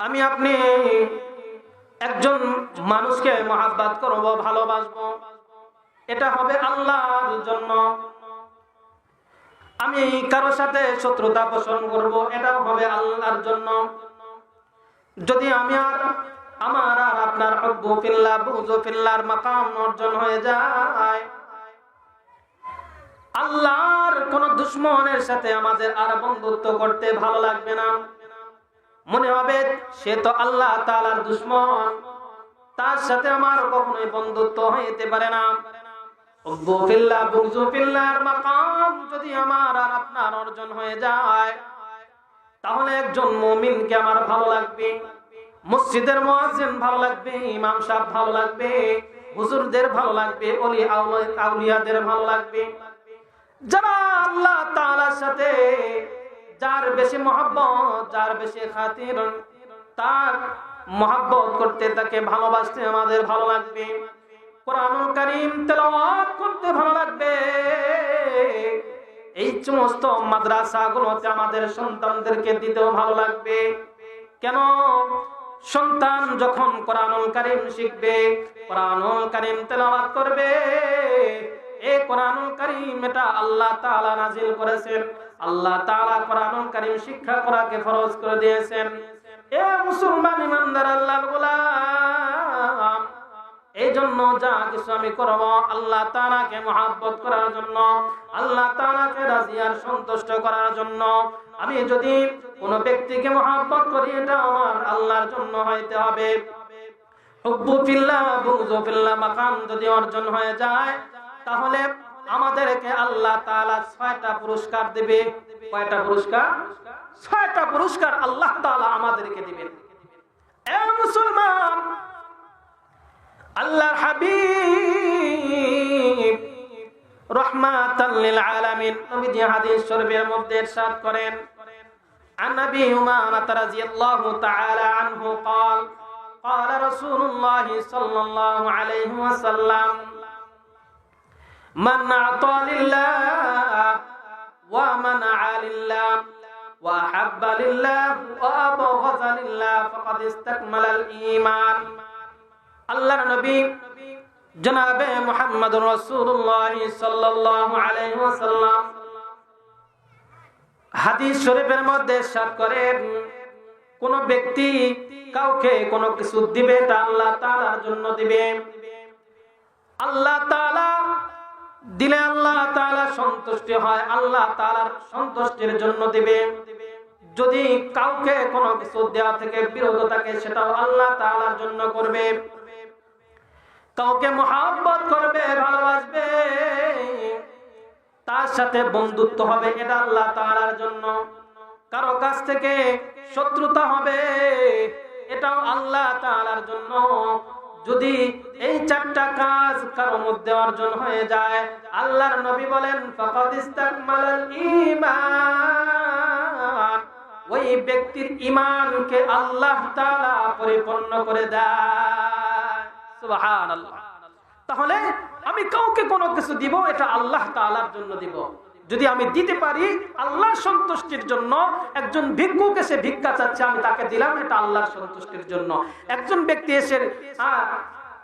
আমি আপনি একজন মানুষকে মহাব্বত করব, ভালোবাসবো, এটা হবে আল্লাহর জন্য। আমি কারো সাথে শত্রুতা পোষণ করব, এটাও হবে আল্লাহর জন্য। যদি আমি আর আমার আর আপনার হুব্বু ফিল্লাহ বুগযু ফিল্লাহর মাকাম অর্জন হয়ে যায়, আল্লাহর কোন দুশমনের সাথে আমাদের আর বন্ধুত্ব করতে ভালো লাগবে না। মনে হবে সে তো আল্লাহ তাআলার দুশমন, তার সাথে আমার কখনোই বন্ধুত্ব হইতে পারে না। হুব্বু ফিল্লাহ বুগযু ফিল্লাহর মাকাম যদি আমার আর আপনার অর্জন হয়ে যায়, তাহলে একজন মুমিনকে আমার ভালো লাগবে, মসজিদের মুয়াজ্জিন ভালো লাগবে, ইমাম সাহেব ভালো লাগবে, হুজুরদের ভালো লাগবে, ওলি আউলিয়াদের ভালো লাগবে। যারা আল্লাহ তাআলার সাথে যার বেশি মহব্বত, যার বেশি খাতির, তার মহব্বত করতে, তাকে ভালোবাসতে আমাদের ভালো লাগবে। কোরআনুল কারীম তেলাওয়াত করতে ভালো লাগবে। এই সমস্ত মাদ্রাসাগুলোতে আমাদের সন্তানদেরকে দিতেও ভালো লাগবে। কেন? সন্তান যখন কোরআনুল কারীম শিখবে, কোরআনুল কারীম তেলাওয়াত করবে, এই কোরআনুল কারীম এটা আল্লাহ তাআলা নাযিল করেছেন। আল্লাহ তাআলা কোরআনুল কারীম শিক্ষা করাকে ফরজ করে দিয়েছেন। এ মুসলমান ইমানদার আল্লাহর গোলাম, এই জন্য যা কিছু আমি করব আল্লাহ তাআলাকে মহব্বত করার জন্য, আল্লাহ তাআলাকে রাজি আর সন্তুষ্ট করার জন্য। আমি যদি কোন ব্যক্তিকে মহব্বত করি, এটা আমার আল্লাহর জন্য হইতে হবে। হুব্বু ফিল্লাহ বুগযু ফিল্লাহ মাকাম যদি অর্জন হয়ে যায়, তাহলে আমাদেরকে আল্লাহ তাআলা 6টা পুরস্কার দিবে। কয়টা পুরস্কার? 6টা পুরস্কার আল্লাহ তাআলা আমাদেরকে দিবেন। এ মুসলমান, আল্লাহর হাবিব রাহমাতাল লিল আলামিন নবীজি হাদিস শরীফের মধ্যে ইরশাদ করেন, আন নবী উমামা রাদিয়াল্লাহু তাআলা আনহু قال قال رسول الله صلى الله عليه وسلم من أعطى لله ومنع لله وأحب لله وأبغض لله فقد استكمل الإيمان। আল্লাহর নবী জনাবে মুহাম্মদুর রাসূলুল্লাহ সাল্লাল্লাহু আলাইহি ওয়াসাল্লাম হাদিস শরীফের মধ্যে ইরশাদ করেন, কোন ব্যক্তি কাউকে কোনো কিছু দিবে, তা আল্লাহ তাআলার জন্য দিবে। আল্লাহ তাআলা দিলে আল্লাহ তাআলা সন্তুষ্টি হয়, আল্লাহ তাআলার সন্তুষ্টির জন্য দিবে। যদি কাউকে কোনো কিছু দেওয়া থেকে বিরত থাকে, সেটাও আল্লাহ তাআলার জন্য করবে। কাউকে মহব্বত করবে, ভালোবাসবে, তার সাথে বন্ধুত্ব হবে, এটা আল্লাহ তাআলার জন্য। কারো কাছ থেকে শত্রুতা হবে, এটাও আল্লাহ তাআলার জন্য। যদি এই 4টা কাজ কারো মধ্যে অর্জন হয়ে যায়, আল্লাহর নবী বলেন ফাকাদ ইস্তাকমালাল ঈমান, ওই ব্যক্তির ঈমানকে আল্লাহ তাআলা পরিপূর্ণ করে দেয়। সুবহানাল্লাহ। তাহলে আমি কাউকে কোনো কিছু দিব, এটা আল্লাহ তাআলার জন্য দিব। যদি আমি দিতে পারি আল্লাহর সন্তুষ্টির জন্য, একজন ভিক্ষুক এসে ভিক্ষা চাচ্ছে, আমি তাকে দিলাম, এটা আল্লাহর সন্তুষ্টির জন্য। একজন ব্যক্তি এসে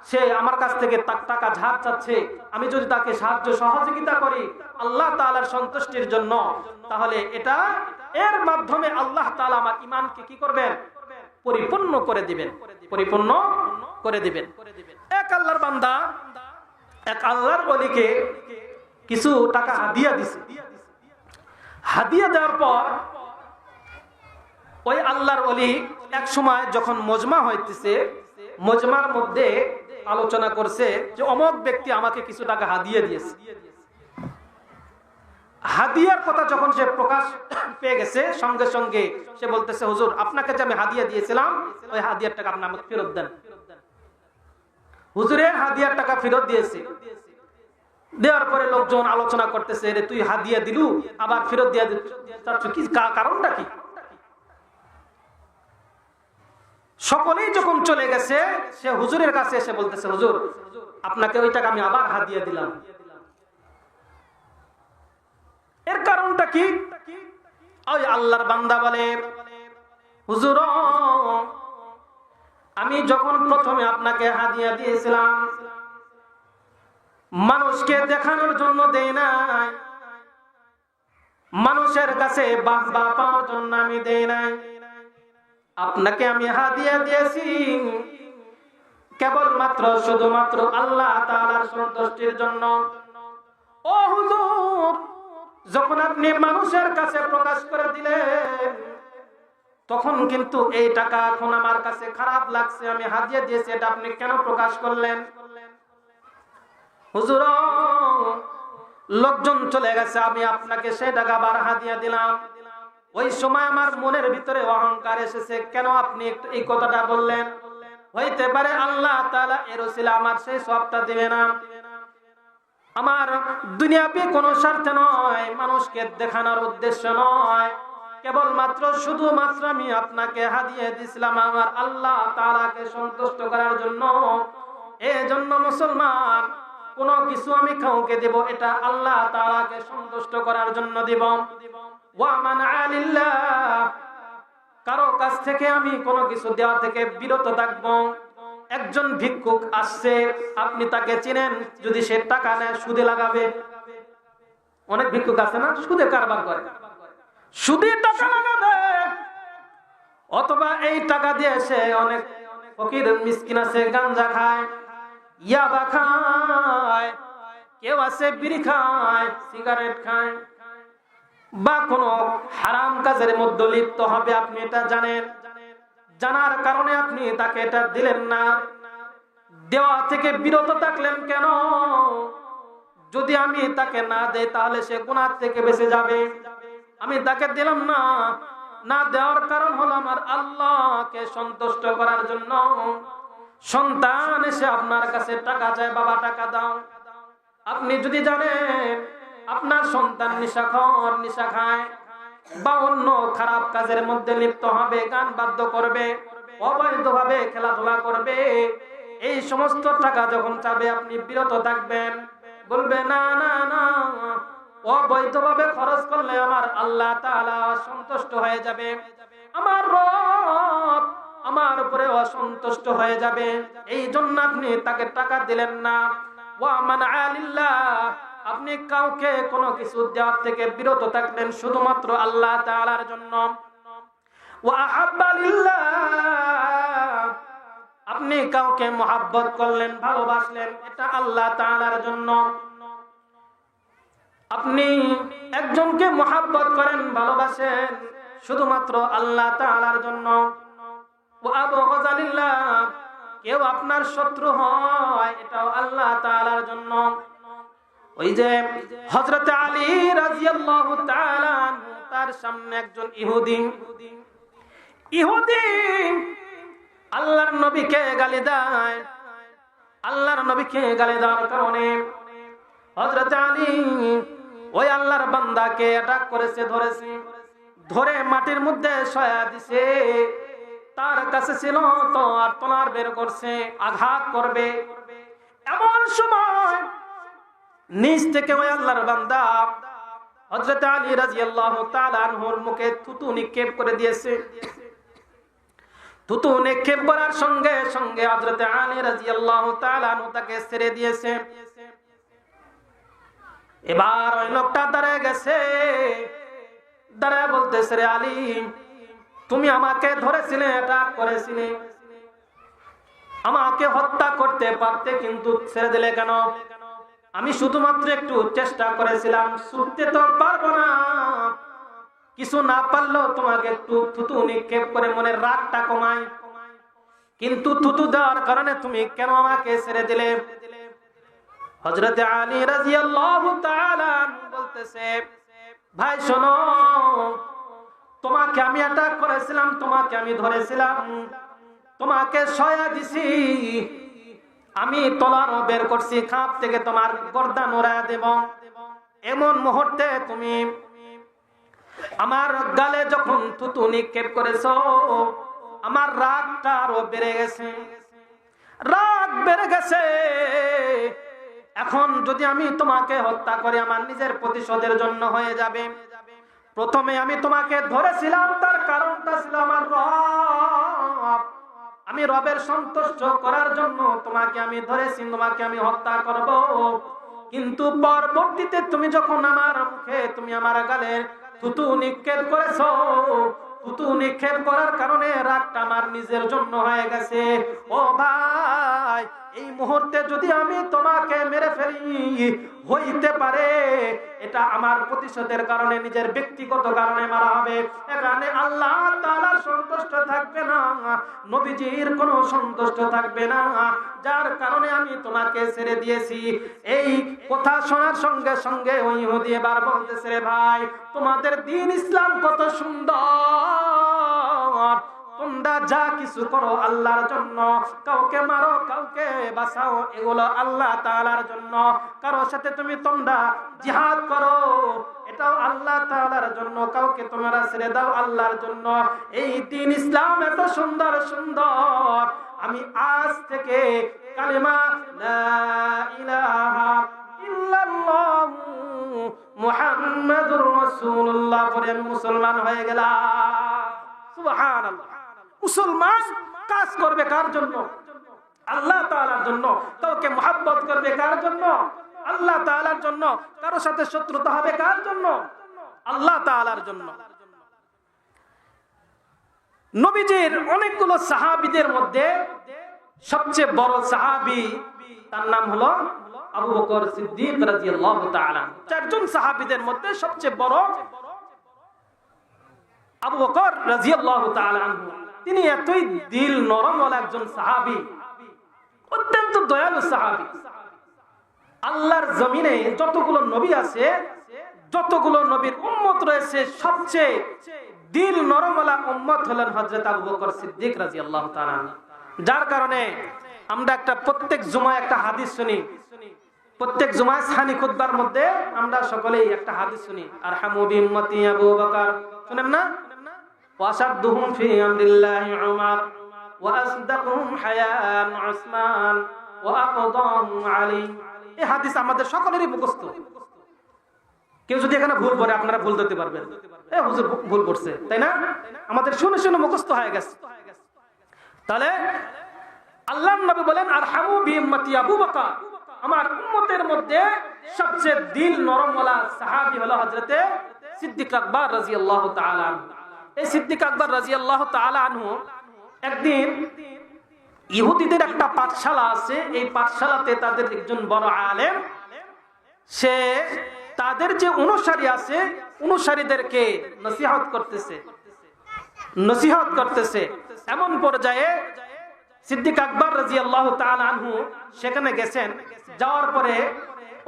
সে আমার কাছ থেকে টাকা ধার চাচ্ছে, আমি যদি তাকে সাহায্য সহযোগিতা করি আল্লাহ তাআলার সন্তুষ্টির জন্য, তাহলে এটা এর মাধ্যমে আল্লাহ তাআলা আমার ঈমানকে কি করবেন? পরিপূর্ণ করে দিবেন, পরিপূর্ণ করে দিবেন। এক আল্লাহর বান্দা এক আল্লাহর ওলিকে কিছু টাকা হাদিয়া দিছে। হাদিয়া দেওয়ার পর ওই আল্লাহর ওলি এক সময় যখন মজমা হইতেছে, মজমার মধ্যে আলোচনা করছে যে অমুক ব্যক্তি আমাকে কিছু টাকা হাদিয়া দিয়েছে। হাদিয়ার কথা যখন সে প্রকাশ পেয়ে গেছে, সঙ্গে সঙ্গে সে বলতেছে, হুজুর আপনাকে যে আমি হাদিয়া দিয়েছিলাম, ওই হাদিয়ার টাকা আপনি আমাকে ফেরত দেন। হুজুরের হাদিয়ার টাকা ফেরত দিয়েছে। দেওয়ার পরে লোকজন আলোচনা করতেছে, রে তুই হাদিয়া দিলু আবার ফেরত দিয়া চাচ্ছ, কি কারণটা কি? সকলেই যখন চলে গেছে, সে হুজুরের কাছে এসে বলতেছে, হুজুর আপনাকে ওই টাকা আমি আবার হাদিয়া দিলাম, এর কারণটা কি? ওই আল্লাহর বান্দা বলে, হুজুর আমি যখন প্রথমে আপনাকে হাদিয়া দিয়েছিলাম, মানুষকে দেখানোর জন্য দেই নাই, মানুষের কাছে বাহবা পাওয়ার জন্য আমি দেই নাই। আপনাকে আমি হাদিয়া দিয়েছি কেবলমাত্র শুধুমাত্র আল্লাহ তাআলার সন্তুষ্টির জন্য। ও হুজুর, যখন আপনি মানুষের কাছে প্রকাশ করে দিলেন, তখন কিন্তু এই টাকা এখন আমার কাছে খারাপ লাগছে। আমি হাদিয়া দিয়েছি, এটা আপনি কেন প্রকাশ করলেন? হুজুর, লোকজন চলে গেছে, আমি আপনাকে সেই টাকা আবার হাদিয়া দিলাম। ওই সময় আমার মনের ভিতরে অহংকার এসেছে, কেন আপনি এই কথাটা বললেন? হইতে পারে আল্লাহ তাআলা এর ওসিলা আমার সেই সওয়াবটা দিবে না। আমার দুনিয়াবি কোনো স্বার্থ নয়, মানুষকে দেখানোর উদ্দেশ্য নয়, কেবলমাত্র শুধুমাত্র আমি আপনাকে হাদিয়া দিয়েছিলাম আমার আল্লাহ তাআলাকে সন্তুষ্ট করার জন্য। এই জন্য মুসলমান, কোনো কিছু আমি কাউকে দেব, এটা আল্লাহ তাআলাকে সন্তুষ্ট করার জন্য দিব। ওয়া মান আলিল্লাহ, কারো কাছ থেকে আমি কোনো কিছু দেওয়া থেকে বিরত থাকব। একজন ভিক্ষুক আসছে, আপনি তাকে চিনেন, যদি সে টাকা নেয় সুদে লাগাবে। অনেক ভিক্ষুক আছে না, সুদে কারবার করে, সুদে টাকা লাগাবে। অথবা এই টাকা দিয়ে সে অনেক ফকির মিসকিন আছে, গাঞ্জা খায়, ইয়াবা খায়, কেউ আছে বিড়ি খায়, সিগারেট খায়, বা কোনো হারাম কাজের মধ্যে লিপ্ত হবে। আপনি এটা জানেন, জানার কারণে আপনি তাকে এটা দিলেন না। দেওয়া থেকে বিরত থাকলেন কেন? যদি আমি তাকে না দেই তাহলে সে গুনাহ থেকে বেঁচে যাবে। আমি তাকে দিলাম না, না দেওয়ার কারণ হলো আমার আল্লাহকে সন্তুষ্ট করার জন্য। সন্তান এসে আপনার কাছে টাকা চায়, বাবা টাকা দাও। আপনি যদি জানেন আপনার সন্তান নেশাখোর, নেশা খায়, বা অন্য খারাপ কাজের মধ্যে লিপ্ত হবে, গান বাদ্য করবে, অবৈধভাবে খেলাধুলা করবে, এই সমস্ত টাকা যখন চাবে আপনি বিরত থাকবেন। বলবে না না না, অবৈধভাবে খরচ করলে আমার আল্লাহ তাআলা সন্তুষ্ট হয়ে যাবে, আমার রব আমার উপরে অসন্তুষ্ট হয়ে যাবে। এই জন্য আপনি তাকে টাকা দিলেন না। ওয়া মান আলিল্লাহ, আপনি কাউকে কোনো কিছু দেওয়ার থেকে বিরত থাকলেন শুধুমাত্র আল্লাহ তাআলার জন্য। ওয়া আহাব্বা লিল্লাহ, আপনি কাউকে মহব্বত করলেন, ভালোবাসলেন, এটা আল্লাহ তাআলার জন্য। আপনি একজনকে মহব্বত করেন, ভালোবাসেন, শুধুমাত্র আল্লাহ তাআলার জন্য। ওয়া আবগযা লিল্লাহ, কেউ আপনার শত্রু হয়, এটাও আল্লাহ তাআলার জন্য। ওই যে হযরত আলী রাদিয়াল্লাহু তাআলা আনহু, তার সামনে একজন ইহুদি আল্লাহর নবীকে গালি দেয়। আল্লাহর নবীকে গালি দেওয়ার কারণে হযরত আলী ওই আল্লাহর বান্দাকে অ্যাটাক করেছে, ধরে মাটির মধ্যে শোয়া দিছে। তার কাছে ছিল তো আর তলোয়ার বের করছে, আঘাত করবে। এমন সময় নিচ থেকে ওই আল্লাহর বান্দা হযরত আলী রাদিয়াল্লাহু তাআলা আনহুর মুখে থুতু নিক্ষেপ করে দিয়েছে। থুতু নিক্ষেপ করার সঙ্গে সঙ্গে হযরত আলী রাদিয়াল্লাহু তাআলা আনহু তাকে ছেড়ে দিয়েছে। এবার ওই লোকটা দাঁড়ায় গেছে, দাঁড়ায় বলতেছে, রে আলী, তুমি আমাকে ধরেছিলে, অ্যাটাক করেছিলে, আমাকে হত্যা করতে পারতে, কিন্তু ছেড়ে দিলে কেন? আমি শুধুমাত্র একটু চেষ্টা করেছিলাম, ছুটতে তো পারবো না, কিছু না পারলেও তোমাকে একটু থুতু নিক্ষেপ করে মনের রাগটা কমাই, কিন্তু থুতু দেওয়ার কারণে তুমি কেন আমাকে ছেড়ে দিলে? হযরত আলী রাদিয়াল্লাহু তাআলা বলতেছে, ভাই শোনো, তোমাকে আমি অ্যাটাক করেছিলাম, তোমাকে আমি ধরেছিলাম, তোমাকে শোয়া দিছি, আমি তলোয়ার বের করছি, খাপ থেকে তোমার গর্দান উড়ায় দেব। এমন মুহূর্তে তুমি আমার গালে যখন থুতু নিক্ষেপ করেছো, আমার রাগটা আরো বেড়ে গেছে, রাগ বেড়ে গেছে। এখন যদি আমি তোমাকে হত্যা করি, আমার নিজের প্রতিশোধের জন্য হয়ে যাবে। প্রথমে আমি তোমাকে ধরেছিলাম, তার কারণটা ছিল আমার রব, আমি রবের সন্তুষ্ট করার জন্য তোমাকে আমি ধরেছি, তোমাকে আমি হত্যা করব। কিন্তু পরবর্তীতে তুমি যখন আমার মুখে, তুমি আমার গালে থুতু নিক্ষেপ করেছো, থুতু নিক্ষেপ করার কারণে রাগটা আমার নিজের জন্য হয়ে গেছে। ও ভাই, এই মুহূর্তে যদি আমি তোমাকে মেরে ফেলি, হইতে পারে এটা আমার প্রতিশোধের কারণে, নিজের ব্যক্তিগত কারণে মারা হবে। এখানে আল্লাহ তাআলার সন্তুষ্ট থাকবে না, নবীজির কোনো সন্তুষ্ট থাকবে না, যার কারণে আমি তোমাকে ছেড়ে দিয়েছি। এই কথা শোনার সঙ্গে সঙ্গে ওই ইহুদি এবার বলতেছে, রে ভাই, তোমাদের দ্বীন ইসলাম কত সুন্দর, তোমরা যা কিছু করো আল্লাহর জন্য, কাউকে মারো, কাউকে বাঁচাও, এগুলো আল্লাহ তাআলার জন্য। কারোর সাথে তোমরা জিহাদ করো, এটাও আল্লাহ তাআলার জন্য। কাউকে তোমরা ছেড়ে দাও আল্লাহর জন্য। এই দ্বীন ইসলাম এত সুন্দর সুন্দর, আমি আজ থেকে কালিমা লা ইলাহা ইল্লাল্লাহ মুহাম্মাদুর রাসূলুল্লাহ পড়ে আমি মুসলমান হয়ে গেলাম। সুবহানাল্লাহ। মুসলমান কাজ করবে কার জন্য? আল্লাহ তাআলার জন্য। কাউকে মহব্বত করবে কার জন্য? আল্লাহ তাআলার জন্য। কারোর সাথে শত্রুতা হবে কার জন্য? আল্লাহ তাআলার জন্য। নবীজির অনেকগুলো সাহাবীদের মধ্যে সবচেয়ে বড় সাহাবী, তার নাম হলো আবু বকর সিদ্দিক রাদিয়াল্লাহু তাআলা। চারজন সাহাবীদের মধ্যে সবচেয়ে বড় আবু বকর রাদিয়াল্লাহু তাআলা আনহু। তিনি এতই দিল নরমওয়ালা একজন সাহাবী, অত্যন্ত দয়ালু সাহাবী। আল্লাহর জমিনে যতগুলো নবী আছে, যতগুলো নবীর উম্মত রয়েছে, সবচেয়ে দিল নরমওয়ালা উম্মত হলেন হযরত আবু বকর সিদ্দিক রাদিয়াল্লাহু তাআলা। যার কারণে আমরা প্রত্যেক জুমায় একটা হাদিস শুনি, প্রত্যেক জুমায় সানি খুতবার মধ্যে আমরা সকলেই একটা হাদিস শুনি, আরহামু বিউম্মতি আবু বকর। শুনেন না? ওয়াসাদুহুম ফি আমরিল্লাহি উমর ওয়া আসদাকুহুম হায়ান উসমান ওয়া আকদাহুম আলী। এই হাদিস আমাদের সকলেরই মুখস্থ। কেউ যদি এখানে ভুল করে, আপনারা ভুল ধরতে পারবেন, এ হুজুর ভুল করছে, তাই না? আমাদের শুনে শুনে মুখস্থ হয়ে গেছে। তাহলে আল্লাহর নবী বলেন, আরহামু বিউম্মতি আবু বকর, আমার উম্মতের মধ্যে সবচেয়ে দিল নরমওয়ালা সাহাবী হলো হযরত সিদ্দিক আকবর রাদিয়াল্লাহু তাআলা আনহু। এই সিদ্দিক আকবর রাদিয়াল্লাহু তাআলা আনহু একদিন, ইহুদিদের একটা পাঠশালা আছে, এই পাঠশালাতে তাদের একজন বড় আলেম, সে তাদের যে অনুসারী আছে, অনুসারীদেরকে নসিহত করতেছে। এমন পর্যায়ে সিদ্দিক আকবর রাদিয়াল্লাহু তাআলা আনহু সেখানে গেছেন। যাওয়ার পরে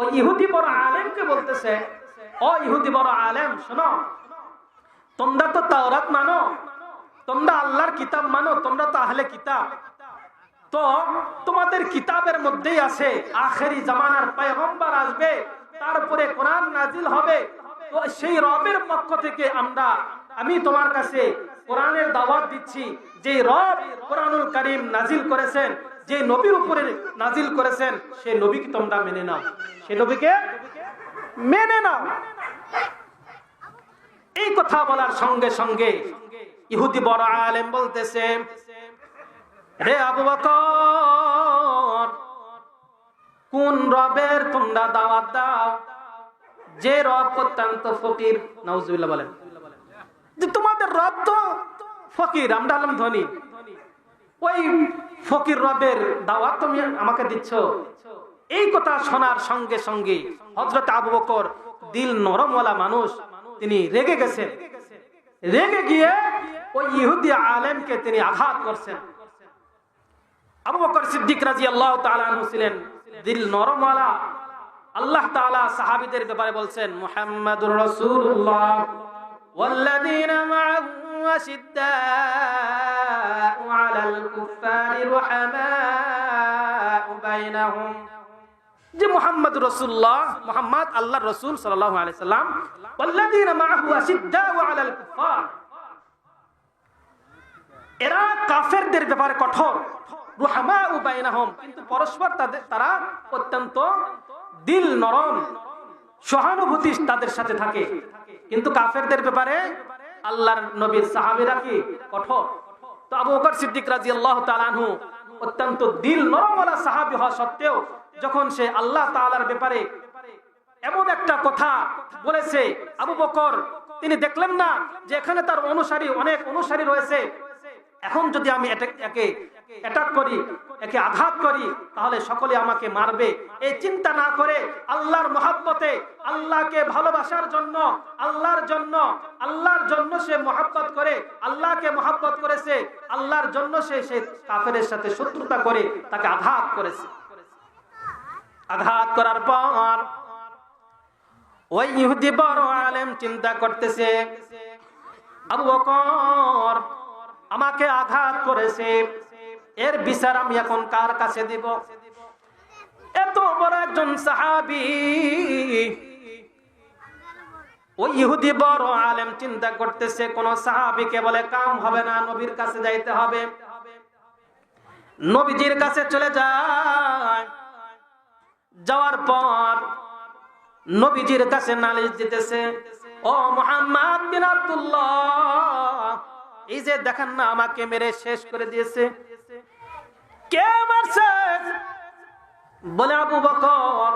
ওই ইহুদি বড় আলেমকে বলতেছে, ও ইহুদি বড় আলেম, শোনো, তোমরা তো তাওরাত মানো, তোমরা আল্লাহর কিতাব মানো, তোমরা তো আহলে কিতাব, তো তোমাদের কিতাবের মধ্যেই আছে আখেরি জামানার পয়গম্বর আসবে, তারপরে কোরআন নাজিল হবে। তো সেই রবের পক্ষ থেকে আমি তোমার কাছে কোরআনের দাওয়াত দিচ্ছি, যে রব কোরআনুল কারীম নাজিল করেছেন, যে নবীর উপরে নাজিল করেছেন, সেই নবীকে তোমরা মেনে নাও, সেই নবীকে মেনে নাও। এই কথা বলার সঙ্গে সঙ্গে ইহুদি বড় আলেম বলতেছে, হে আবু বকর, কোন রবের তোমরা দাওয়াত দাও? যে রব অত্যন্ত ফকির। নাউজুবিল্লাহ বলেন। তোমাদের রব তো ফকির, আমরা হলাম ধনী, ওই ফকির রবের দাওয়াত তুমি আমাকে দিচ্ছ? এই কথা শোনার সঙ্গে সঙ্গে হযরত আবু বকর, দিল নরমওয়ালা মানুষ, তিনি রেগে গেছেন। রেগে গিয়ে ওই ইহুদি আলেমকে তিনি আঘাত করছেন। আবু বকর সিদ্দিক রাদিয়াল্লাহু তাআলা আনহু ছিলেন দিল নরমওয়ালা। আল্লাহ তাআলা সাহাবীদের ব্যাপারে বলছেন, মুহাম্মাদুর রাসূলুল্লাহ ওয়াল্লাযীনা মাআহু আশিদ্দাউ আলাল কুফফারি রুহামাউ বাইনাহুম। যে মুহাম্মাদুর রাসূলুল্লাহ, মুহাম্মদ আল্লাহর রাসূল সাল্লাল্লাহু আলাইহি সাল্লাম, ওয়াল্লাযীনা মাআহু আশিদ্দাউ আলাল কুফফার, এরা কাফেরদের ব্যাপারে কঠোর, রুহামাউ বাইনাহুম, কিন্তু পরস্পর তারা অত্যন্ত দিল নরম, সহানুভূতি তাদের সাথে থাকে। কিন্তু কাফেরদের ব্যাপারে আল্লাহর নবীর সাহাবীরা কি কঠোর। তো আবু বকর সিদ্দিক রাদিয়াল্লাহু তাআলা আনহু অত্যন্ত দিল নরমওয়ালা সাহাবী হওয়া সত্ত্বেও যখন সে আল্লাহ তাআলার ব্যাপারে এমন একটা কথা বলেছে, আবু বকর তিনি দেখলেন না যে এখানে তার অনুসারী অনেক অনুসারী রয়েছে, এখন যদি আমি একে অ্যাটাক করি, একে আঘাত করি, তাহলে সকলে আমাকে মারবে। এই চিন্তা না করে আল্লাহর মহব্বতে, আল্লাহকে ভালোবাসার জন্য, আল্লাহর জন্য সে মহব্বত করে, আল্লাহকে মহব্বত করেছে, আল্লাহর জন্য সে কাফেরের সাথে শত্রুতা করে তাকে আঘাত করেছে। আঘাত করার পর ওই ইহুদি বড় আলেম চিন্তা করতেছে, আবু বকর আমাকে আঘাত করেছে, এর বিচার আমি এখন কার কাছে দিব? এত বড় একজন সাহাবী। ওই ইহুদি বড় আলেম চিন্তা করতেছে কোন সাহাবীকে বলে কাম হবে না, নবীর কাছে যাইতে হবে। নবীজির কাছে চলে যায়, যাওয়ার পর নবীজির কাছে নালিশ দিতেছে, ও মুহাম্মদ বিন আব্দুল্লাহ, এই যে দেখেন না আমাকে মেরে শেষ করে দিয়েছে, কে মারছে? বলে আবু বকর।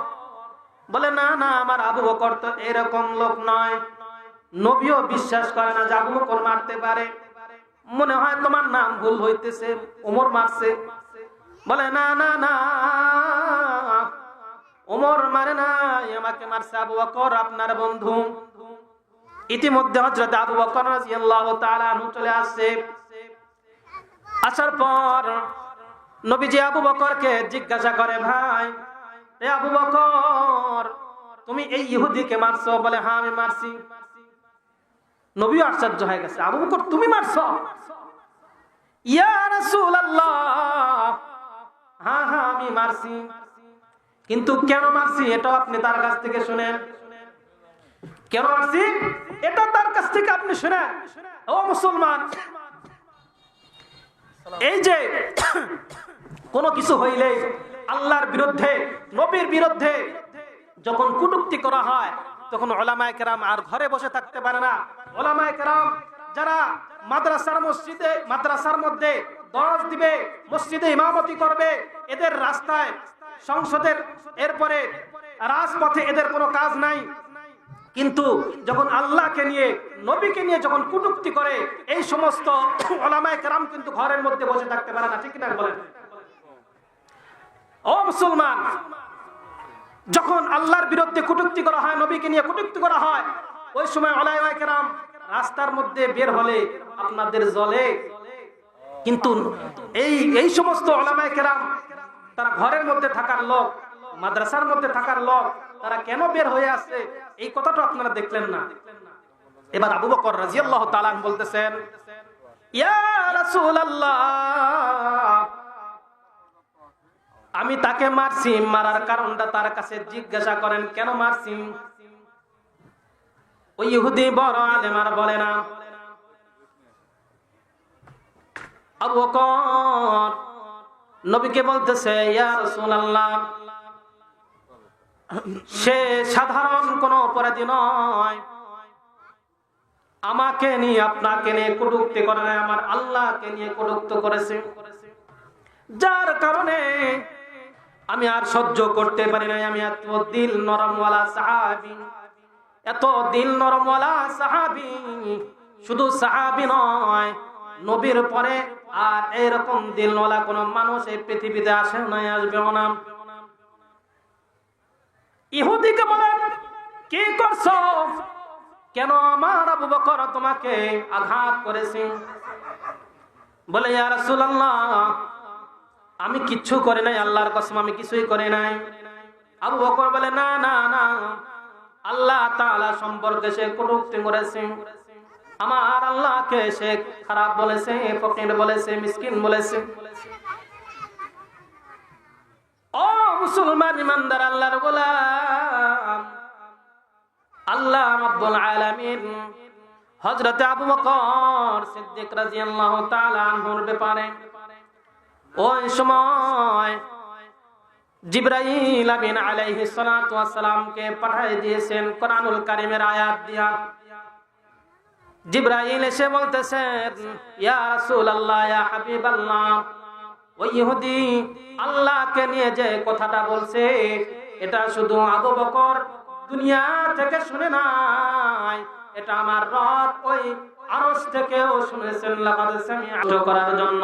বলে না না, আমার আবু বকর তো এরকম লোক নয়, নবীও বিশ্বাস করে না যে আবু বকর মারতে পারে, মনে হয় তোমার নাম ভুল হইতেছে, ওমর মারছে। বলে না না না, ওমর মারে নাই, আমাকে মারছে আবু বকর, আপনার বন্ধু। ইতিমধ্যে হযরত আবু বকর রাদিয়াল্লাহু তাআলা আনহু চলে আসছে। আসার পর নবীজি আবু বকরকে জিজ্ঞাসা করে, ভাই এ আবু বকর, তুমি এই ইহুদিকে মারছো? বলে হ্যাঁ আমি মারছি। নবী আশ্চর্য হয়ে গেছে, আবু বকর তুমি মারছো? ইয়া রাসূলুল্লাহ, হ্যাঁ হ্যাঁ আমি মারছি, কিন্তু কেন মারছি এটাও আপনি তার কাছ থেকে শুনেন। কেন মারছি এটা তার কাছ থেকে আপনি শুনেন। ও মুসলমান, এই যে কোনো কিছু হইলে আল্লাহর বিরুদ্ধে, নবীর বিরুদ্ধে যখন কটূক্তি করা হয়, তখন উলামায়ে কেরাম আর ঘরে বসে থাকতে পারে না। উলামায়ে কেরাম যারা মাদ্রাসার মধ্যে দরস দিবে, মসজিদে ইমামতি করবে, এদের রাস্তায়, সংসদের, এরপরে রাজপথে এদের কোনো কাজ নাই। কিন্তু যখন আল্লাহকে নিয়ে, নবীকে নিয়ে যখন কটূক্তি করে, এই সমস্ত উলামায়ে কেরাম কিন্তু ঘরের মধ্যে বসে থাকতে পারে না, ঠিক না বলেন? ও মুসলমান, যখন আল্লাহর বিরুদ্ধে কটূক্তি করা হয়, নবীকে নিয়ে কটূক্তি করা হয়, ওই সময় উলামায়ে কেরাম রাস্তার মধ্যে বের হলে আপনাদের জ্বলে। কিন্তু এই সমস্ত উলামায়ে কেরাম তারা ঘরের মধ্যে থাকার লোক, মাদ্রাসার মধ্যে থাকার লোক, তারা কেন বের হয়ে আসছে এই কথাটা আপনারা দেখলেন না। এবার আবু বকর রাদিয়াল্লাহু তাআলা বলতেছেন, ইয়া রাসূলুল্লাহ, আমি তাকে মারছি, মারার কারণটা তার কাছে জিজ্ঞাসা করেন, কেন মারছি? ওই ইহুদি বড় আলেম আর বলে না। আবু বকর নবীকে বলতেছে, ইয়া রাসূলুল্লাহ, সে সাধারণ কোনো অপরাধী নয়, আমাকে নিয়ে, আপনাকে নিয়ে কটূক্তি করে নাই, আমার আল্লাহকে নিয়ে কটূক্তি করেছে, যার কারণে আমি আর সহ্য করতে পারি নাই। আমি এত দিল নরমওয়ালা সাহাবী, এত দিল নরমওয়ালা সাহাবী, শুধু সাহাবী নয়, নবীর পরে আর এরকম দিলওয়ালা কোন মানুষ এই পৃথিবীতে আসে নাই, আসবেও না। ইহুদিকে বলেন, কি করছো? কেন আমার আবু বকর তোমাকে আঘাত করেছে? বলে, ইয়া রাসূলুল্লাহ, আমি কিচ্ছু করে নাই, আল্লাহর কসম আমি কিছুই করে নাই। আবু বকর বলে, না না না, আল্লাহ তাআলা সম্পর্কে সে কটূক্তি করেছে, আমার আল্লাহকে সে খারাপ বলেছে, ফকির বলেছে, মিসকিন বলেছে। ও মুসলমান ইমানদার আল্লাহর গোলাম, আল্লাহ রাব্বুল আলামিন হযরত আবু বকর সিদ্দিক রাদিয়াল্লাহু তাআলা আনহুর ব্যাপারে ওই সময় জিবরাইল আমিন আলাইহিস সালাতু ওয়াস সালামকে পাঠিয়ে দিয়েছেন কোরআনুল কারীমের আয়াত দিয়া। জিবরাইল এসে বলতেছেন, ইয়া রাসূলুল্লাহ, ইয়া হাবিবাল্লাহ, ওই ইহুদি আল্লাহকে নিয়ে যে কথাটা বলছে, এটা শুধু আবু বকর দুনিয়া থেকে শুনে নাই, এটা আমার রব ওই আরশ থেকেও শুনেছেন। লাকাদ সামি'তু করার জন্য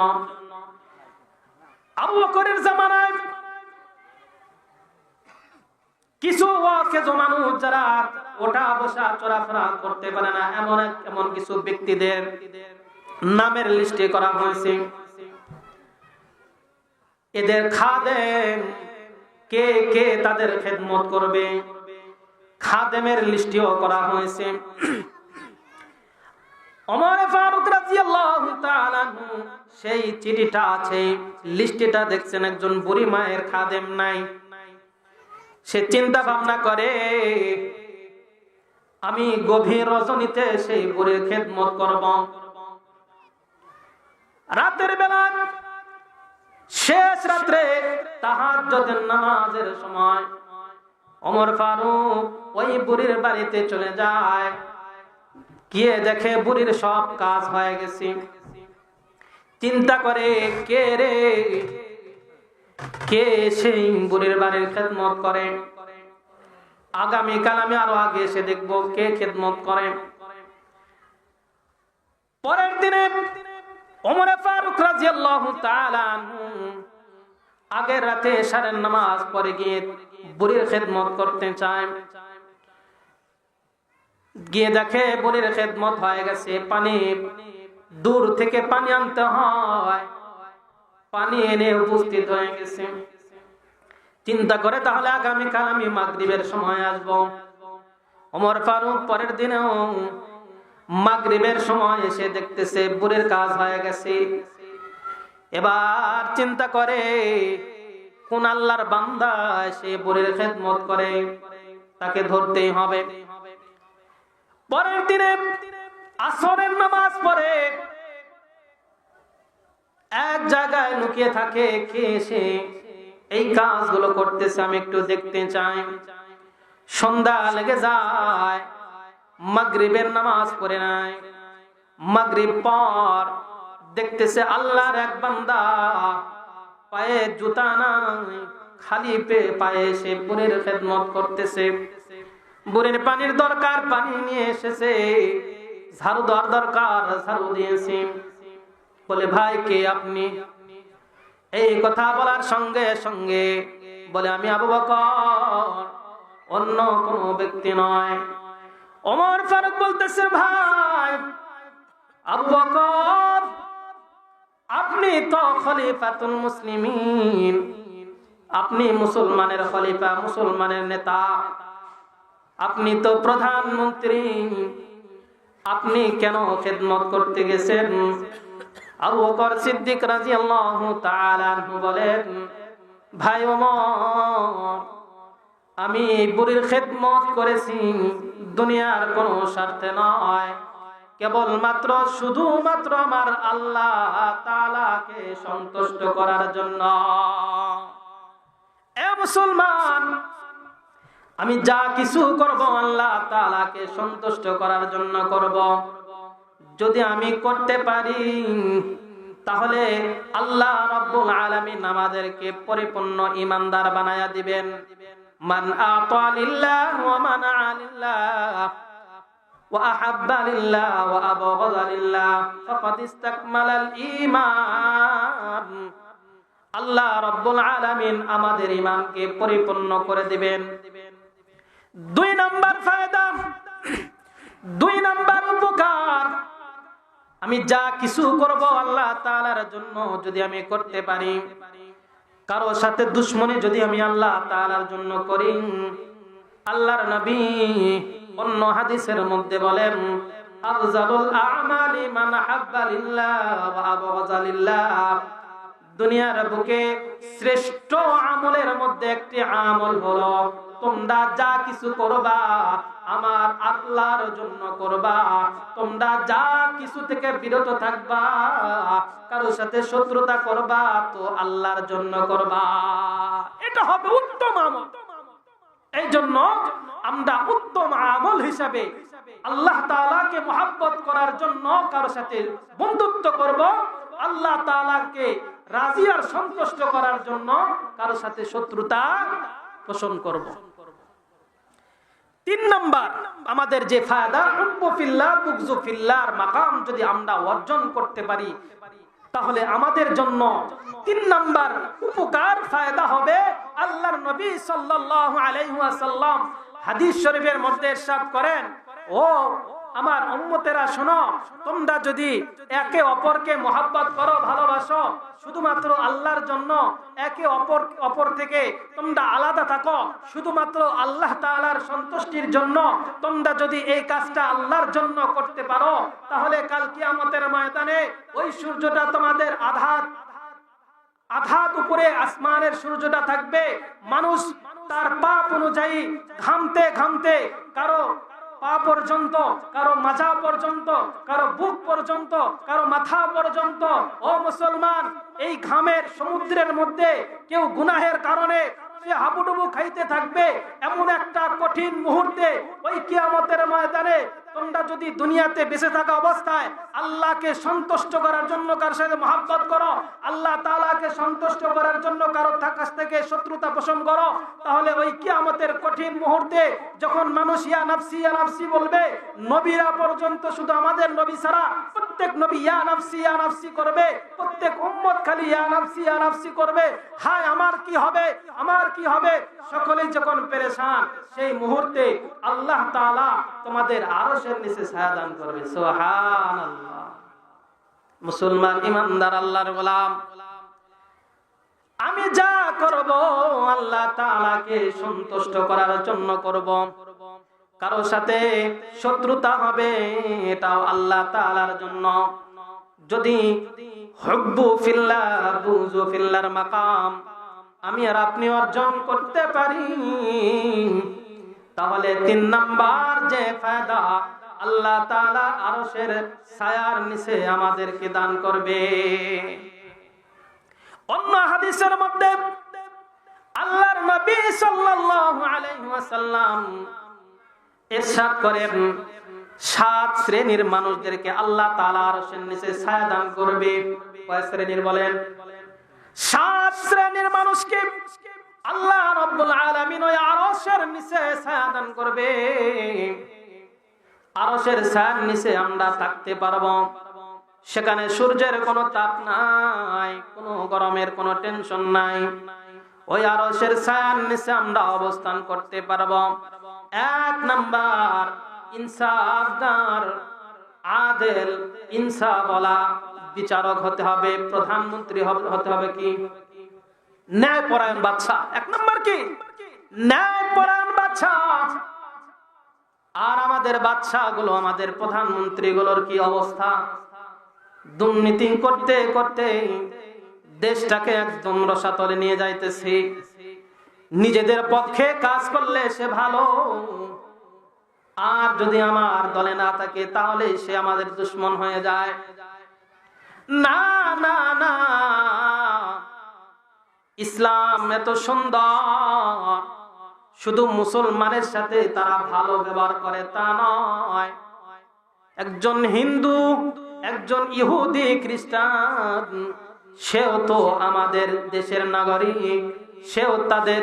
আবু বকরের জামানায় কিছু ওয়াকেজ মানুষ যারা ওঠা বসা চলাফেরা করতে পারে না, এমন কিছু ব্যক্তিদের নামের লিস্টে করা হয়েছে। এদের খাদেম কে কে তাদের খেদমত করবে, খাদেমের লিস্টিও করা হয়েছে। ওমর ফারুক রাদিয়াল্লাহু তাআলা সেই চিঠিটা আছে, লিস্টটা দেখছেন, একজন বুড়ি মায়ের খাদেম নাই। সে চিন্তা ভাবনা করে, আমি গভীর রজনীতে সেই বুড়ির খেদমত করব। রাতের বেলা শেষ রাত্রে তাহাজ্জুদের নামাজের সময় ওমর ফারুক ওই বুড়ির বাড়িতে চলে যায়। গিয়ে দেখে বুড়ির সব কাজ হয়ে গেছে। চিন্তা করে, কে রে, কে সেই বুড়ির বাড়ির খেদমত করে। আগামীকাল আমি আরো আগে এসে দেখবো কে খেদমত করে। পরের দিনে ওমর ফারুক রাদিয়াল্লাহু তাআলা আগের রাতে এশারের নামাজ পড়ে গিয়ে বুড়ির খেদমত করতে চায়। গিয়ে দেখে বুড়ির খেদমত হয়ে গেছে। পানি দূর থেকে পানি আনতে হয়, পানি এনে উপস্থিত হয়ে গেছে। চিন্তা করে, তাহলে আগামীকাল আমি মাগরিবের সময় আসব। ওমর ফারুক পরের দিনেও মাগরিবের সময় এসে দেখতেছে বুড়ির কাজ হয়ে গেছে। এবার চিন্তা করে, কোন আল্লাহর বান্দা সে বুড়ির খেদমত করে, তাকে ধরতেই হবে। পরের দিনে আসরের নামাজ পড়ে এক জায়গায় লুকিয়ে থাকে, কে এসে এই কাজগুলো করতেছে, আমি একটু দেখতে চাই। সন্ধ্যা লেগে যায়, মাগরিবের নামাজ পড়ে নাই। মাগরিব পর দেখতেছে আল্লাহর এক বান্দা পায়ে জুতা নাই, খালি পায়ে সে বুড়ির খেদমত করতেছে। বুড়ির পানির দরকার, পানি নিয়ে এসেছে। ঝাড়ু দেওয়ার দরকার, ঝাড়ু দিয়েছে। বলে, ভাই কে আপনি? এই কথা বলার সঙ্গে সঙ্গে বলে, আমি আবু বকর, অন্য কোনো ব্যক্তি নয়। ওমর ফারুক বলতেছে, ভাই আবু বকর, আপনি তো খলিফাতুল মুসলিমিন, আপনি মুসলমানের খলিফা, মুসলমানের নেতা, আপনি তো প্রধানমন্ত্রী, আপনি কেন খেদমত করতে গেছেন? আবু বকর সিদ্দিক রাদিয়াল্লাহু তাআলা আনহু বলেন, ভাই ওমর, আমি বুড়ির খেদমত করেছি দুনিয়ার কোনো স্বার্থে নয়, কেবলমাত্র শুধুমাত্র আমার আল্লাহ তাআলাকে সন্তুষ্ট করার জন্য। এ মুসলমান, আমি যা কিছু করব আল্লাহ তাআলাকে সন্তুষ্ট করার জন্য করব। যদি আমি করতে পারি, তাহলে আল্লাহ রাব্বুল আলামিন আমাদেরকে পরিপূর্ণ ঈমানদার বানায়া দিবেন। মান আতা লিল্লাহ ওয়া মানা লিল্লাহ ওয়া আহাব্বা লিল্লাহ ওয়া আবগাযা লিল্লাহ ফাকাদ ইসতাকমালাল ঈমান। আল্লাহ রাব্বুল আলামিন আমাদের ঈমানকে পরিপূর্ণ করে দিবেন। 2 নাম্বার ফায়দা, 2 নাম্বার উপকার, আমি যা কিছু করব আল্লাহ তাআলার জন্য যদি আমি করতে পারি, কারো সাথে দুশমনি যদি আমি আল্লাহ তাআলার জন্য করি, আল্লাহর নবী অন্য হাদিসের মধ্যে বলেন, আফজালুল আ'মালি মান হাব্বা লিল্লাহ ওয়া আবগাযা লিল্লাহ। দুনিয়ার বুকে শ্রেষ্ঠ আমলের মধ্যে একটি আমল হলো, তোমরা যা কিছু করবা আমার আল্লাহর জন্য করবা। তোমরা যা কিছু থেকে বিরত থাকবা, কারোর সাথে শত্রুতা করবা তো আল্লাহর জন্য করবা, এটা হবে উত্তম আমল। এই জন্য আমরা উত্তম আমল হিসাবে আল্লাহ তাআলাকে মহব্বত করার জন্য কারো সাথে বন্ধুত্ব করব, আল্লাহ তাআলাকে রাজি আর সন্তুষ্ট করার জন্য কারো সাথে শত্রুতা পোষণ করব। 3 নাম্বার আমাদের যে ফায়দা, হুব্বু ফিল্লাহ বুগযু ফিল্লাহর মাকাম যদি আমরা অর্জন করতে পারি, তাহলে আমাদের জন্য 3 নাম্বার উপকার ফায়দা হবে। আল্লাহর নবী সাল্লাল্লাহু আলাইহি ওয়াসাল্লাম হাদিস শরীফের মধ্যে ইরশাদ করেন, ও আমার উম্মতেরা শোনো, তোমরা যদি একে অপরকে মহব্বত করো, ভালোবাসো, শুধুমাত্র আল্লাহর জন্য, একে অপর থেকে তোমরা আলাদা থাকো শুধুমাত্র আল্লাহ তাআলার সন্তুষ্টির জন্য, তোমরা যদি এই কাজটা আল্লাহর জন্য করতে পারো, তাহলে কাল কিয়ামতের ময়দানে ওই সূর্যটা তোমাদের আধাত উপরে আসমানের সূর্যটা থাকবে। মানুষ তার পাপ অনুযায়ী ঘামতে ঘামতে, কারো পা পর্যন্ত, কারো মাজা পর্যন্ত, কারো বুক পর্যন্ত, কারো মাথা পর্যন্ত। ও মুসলমান, এই ঘামের সমুদ্রের মধ্যে কেউ গুনাহের কারণে সে হাবুডুবু খাইতে থাকবে। এমন একটা কঠিন মুহূর্তে ওই কিয়ামতের ময়দানে তোমরা যদি দুনিয়াতে বেঁচে থাকা অবস্থায় আল্লাহকে সন্তুষ্ট করার জন্য কার সাথে মহব্বত করো, আল্লাহ তাআলাকে সন্তুষ্ট করার জন্য কারো কাছ থেকে শত্রুতা পোষণ করো, তাহলে ওই কিয়ামতের কঠিন মুহূর্তে যখন মানুষ ইয়া নাফসি বলবে, নবীরা পর্যন্ত, শুধু আমাদের নবী ছাড়া প্রত্যেক নবী ইয়া নাফসি করবে, প্রত্যেক উম্মত খালি ইয়া নাফসি করবে। হায় আমার কি হবে, আমার কি হবে, সকলেই যখন পেরেশান, সেই মুহূর্তে আল্লাহ তাআলা তোমাদের আরশের নিচে ছায়া দান করবে। সুবহানাল্লাহ। মুসলমান ইমানদার আল্লাহর গোলাম, আমি যা করব আল্লাহ তাআলাকে সন্তুষ্ট করার জন্য করব। কারো সাথে শত্রুতা হবে, এটাও আল্লাহ তাআলার জন্য। যদি হুব্বু ফিল্লাহ বুগযু ফিল্লাহর মাকাম আমি আর আপনি অর্জন করতে পারি, তাহলে 3 নাম্বার যে ফায়দা, আল্লাহ তাআলা আরশের ছায়ার নিচে আমাদেরকে দান করবে। অন্য হাদিসের মধ্যে আল্লাহর নবী সাল্লাল্লাহু আলাইহি ওয়াসাল্লাম ইরশাদ করেন, 7 শ্রেণীর মানুষদেরকে আল্লাহ তাআলা আরশের নিচে ছায়া দান করবে। কয় শ্রেণীর বলেন? 7 শ্রেণীর মানুষকে আল্লাহ রাব্বুল আলামিন ওই আরশের নিচে ছায়া দান করবে। আরশের ছায়ার নিচে আমরা থাকতে পারবো। সেখানে সূর্যের কোনো তাপ নাই, কোনো গরমের কোনো টেনশন নাই। ওই আরশের ছায়ার নিচে আমরা অবস্থান করতে পারবো। 1 নাম্বার, ইনসাফদার, আদেল, ইনসাফওয়ালা বিচারক হতে হবে, প্রধানমন্ত্রী হতে হবে, কি ন্যায়পরায়ণ বাদশা। 1 নাম্বার কি? ন্যায়পরায়ণ বাদশা। আর আমাদের বাদশাগুলো, আমাদের প্রধানমন্ত্রীগুলোর কি অবস্থা? দুর্নীতি করতে করতে দেশটাকে একদম রসাতলে নিয়ে যাইতেছে। নিজেদের পক্ষে কাজ করলে সে ভালো, আর যদি আমার দলে না থাকে তাহলে সে আমাদের দুশমন হয়ে যায়। না না না, ইসলাম এত সুন্দর, শুধু মুসলমানের সাথে তারা ভালো ব্যবহার করে তা নয়। একজন হিন্দু, একজন ইহুদি, খ্রিস্টান, সেও তো আমাদের দেশের নাগরিক, সেও তাদের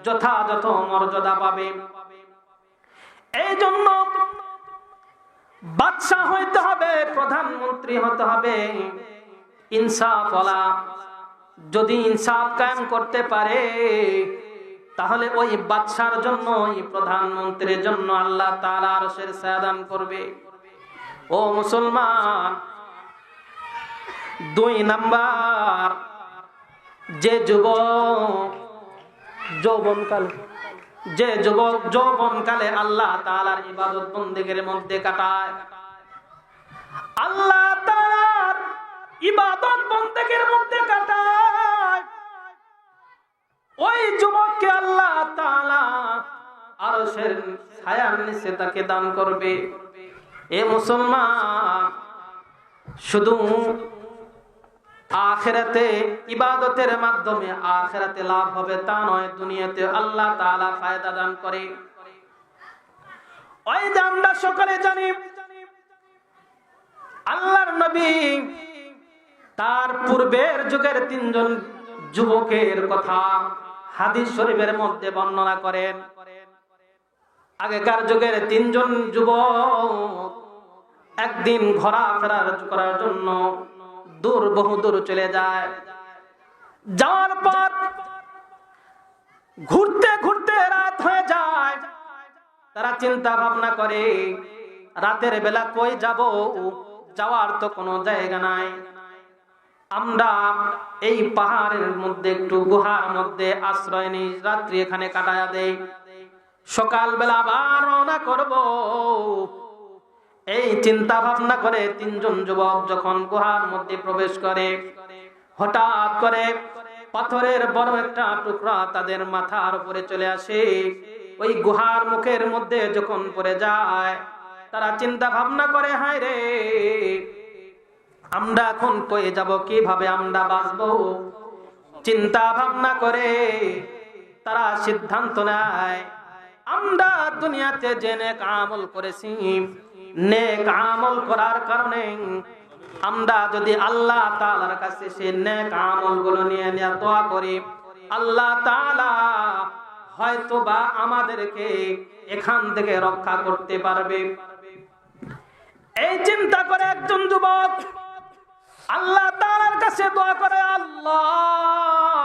যথাযথ মর্যাদা পাবে। এই জন্য বাদশা হইতে হবে, প্রধানমন্ত্রী হতে হবে ইনসাফওয়ালা। যদি ইনসাফ কায়েম করতে পারে, তাহলে ওই বাদশার জন্য, ওই প্রধানমন্ত্রীর জন্য আল্লাহ তাআলা আরশের ছায়া দান করবে। ও মুসলমান, 2 নাম্বার, যে যৌবনকালে আল্লাহ তাআলার ইবাদত বন্দেগীর মধ্যে কাটায়, আল্লাহ তাআলার ইবাদত বন্দেগীর মধ্যে কাটায়, ওই যুবককে আল্লাহ তাআলা আরশের ছায়ার নিচে তাকে দান করবে। এ মুসলমান, শুধু আখিরাতে ইবাদতের মাধ্যমে আখিরাতে লাভ হবে তা নয়, দুনিয়াতে আল্লাহ তাআলা ফায়দা দান করে। ওই যে আমরা সকলে জানি আল্লাহর নবী তার পূর্বের যুগের তিনজন যুবকের কথা হাদিস শরীফের মধ্যে বর্ণনা করেন। আগেকার যুগের তিনজন যুবক একদিন ঘোরাফেরা করার জন্য বহুদূর চলে যায়। যাওয়ার পর ঘুরতে ঘুরতে রাত হয়ে যায়। তারা চিন্তা ভাবনা করে রাতের বেলা কই যাব, যাওয়ার তো কোনো জায়গা নাই। আমরা এই পাহাড়ের মধ্যে একটু গুহার মধ্যে আশ্রয় নিই, রাত্রি এখানে কাটায়া দেই, সকালবেলা আবার রওনা করব। এই চিন্তা ভাবনা করে তিনজন যুবক যখন গুহার মধ্যে প্রবেশ করে, হঠাৎ করে পাথরের বড় একটা টুকরা তাদের মাথার উপরে চলে আসে। ওই গুহার মুখের মধ্যে যখন পড়ে যায়, তারা চিন্তা ভাবনা করে, হায় রে, আমরা এখন কই যাব, কিভাবে আমরা বাঁচবো? চিন্তা ভাবনা করে তারা সিদ্ধান্ত নেয়, আমরা দুনিয়াতে যে নেক আমল করেছি, নেক আমল করার কারণে আমরা যদি আল্লাহ তাআলার কাছে সে নেক আমলগুলো নিয়ে দোয়া করি, আল্লাহ তাআলা হয়তোবা আমাদেরকে এখান থেকে রক্ষা করতে পারবে। এই চিন্তা করে একজন যুবক আল্লাহ তাআলার কাছে দোয়া করে, আল্লাহ,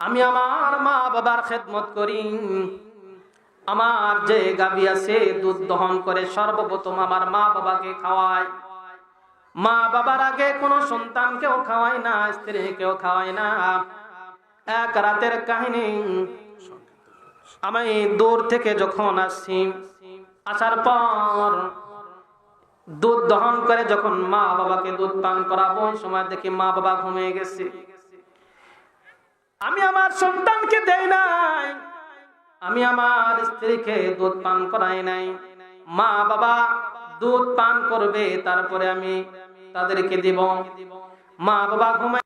আমি আমার মা বাবার খেদমত করি, আমার যে গাভী আছে দুধ দহন করে সর্বপ্রথম আমার মা বাবাকে খাওয়াই। মা বাবার আগে কোনো সন্তানকেও খাওয়াই না, স্ত্রীকেও খাওয়াই না। এক রাতের কাহিনী, আমি দূর থেকে যখন আসছি, আসার পর দুধ দহন করে যখন মা বাবাকে দুধ পান করাবো, ওই সময় দেখি মা বাবা ঘুমিয়ে গেছে। আমি আমার সন্তানকে দেই নাই, আমি আমার স্ত্রীকে দুধ পান করাই নাই। মা বাবা দুধ পান করবে, তারপরে আমি তাদেরকে দিব। মা বাবা ঘুমায়